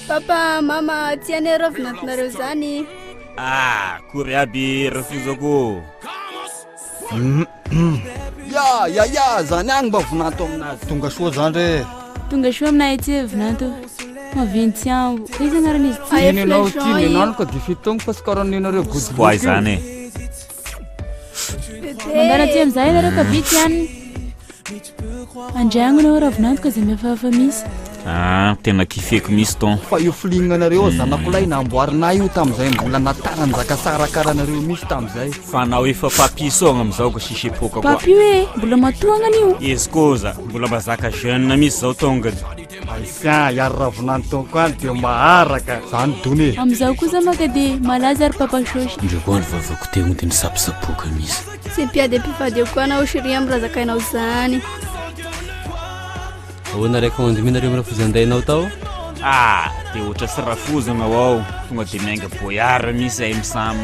Papa, mama, tiany ravinantinareo zany. Kory aby refusako. Ya zany agny mba vinanto aminazy. Tonga soa zany re. Tonga soa aminay aty vinanto. Mavintsy ambo. Izy anarana izy ty. Iny anao ty nenano ka difitong fa skaranenareo godigody. Koa zany. Mandana ty amizay nareo ka vitsy ihany. Andragno anao ravinanto ka zay mihafahafa misy. Tena kifeko misy ton. Fa io filignanareo zanak'olay namboarinay io tamizay mbola natanany zaka sara karanareo misy tamizay. Fa nao efa papisogna amizao ko sisy epoka koa. Papi hoe mbola matoagna an'io. Izy koza mbola mazaka jeune misy zao tonga. Aisia yary ravinantonko any dia maharaka zany done. Amizao kosa maka de malaza ary papa shosy. Ndreko any vavako tegna de misapisapoka misy. Sy mpiady am-pifady koa anao chérie amin'ny raha zakainao zany. Ahoana raiky mandiminareo mirafozandainao tao? De ohatra sy rafozana ao tonga de miainga boyard misy ay misamy.